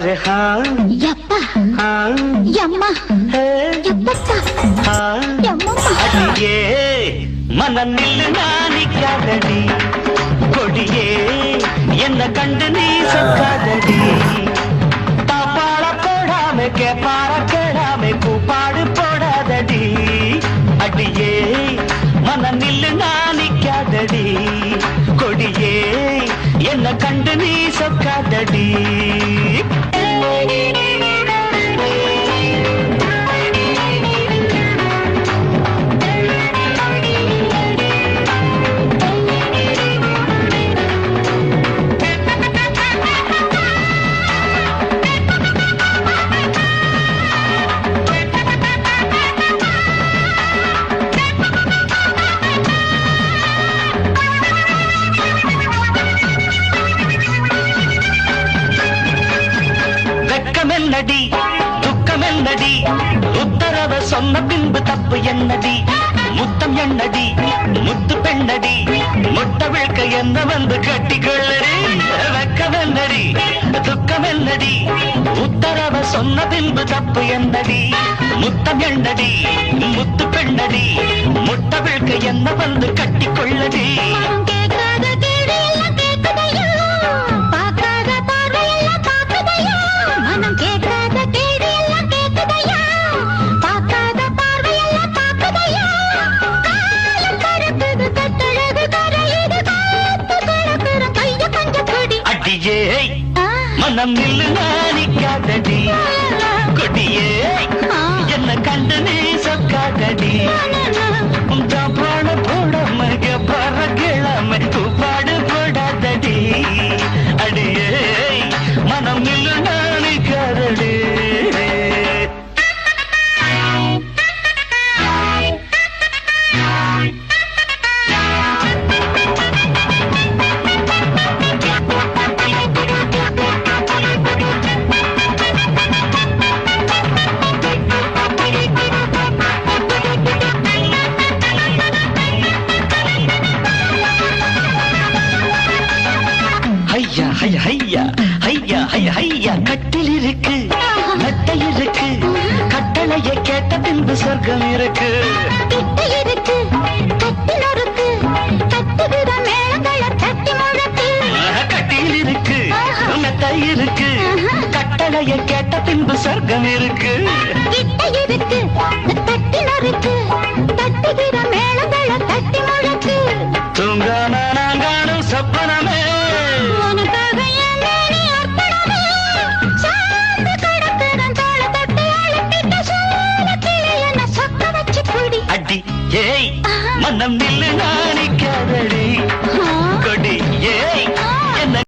अरे हाँ यप्पा हाँ यम्मा यप्पा यम्मा अडिये मन निल्लना निक्कादडी कोडिये एन्न कंडु नी सोक्कादडी तापाळ पोडामे केपाळ केडामे कूपाडु पोडादडी अडिये मन निल्लना निक्कादडी कोडिये एन्न कंडु नी सोक्कादडी என்னடி துக்கம் என்னடி உத்தரவ சொன்ன பின்பு தப்பு என்னடி முத்தம் என்னடி முத்து பெண்ணடி முட்டை விழ்க்க என்ன வந்து கட்டிக்கொள்ளடி வெக்கம் என்னடி துக்கம் என்னடி உத்தரவ சொன்ன பின்பு தப்பு என்னடி முத்தம் என்னடி முத்து பெண்ணடி முட்டை விழ்க்க என்ன வந்து கட்டிக்கொள்ளடி மனம் நில்லு நானிக்காதடி கொடியே என்ன கண்டு நீ சொக்காதடி பாட போடாம பற கிழமை பாடு போடாதடி அடியே மனம் நில்லு நானிக்காதடி ஐயா ஐயா ஐயா ஐயா ஐயா கட்டில் இருக்கு மெத்தை இருக்கு கட்டளையை கேட்ட பின்பு சொர்க்கம் இருக்கு இருக்கு கட்டில் இருக்கு கட்டுகிற மேளங்களை தட்டி முழக்கு கட்டில் இருக்கு மெத்தை இருக்கு கட்டளையை கேட்ட பின்பு சொர்க்கம் இருக்கு இருக்கு கட்டில் இருக்கு கட்டுகிற மேளங்களை தட்டி முழக்கு தூங்காம நான் காணும் சொப்பனமே அடி ஏய் மனம் நில்லு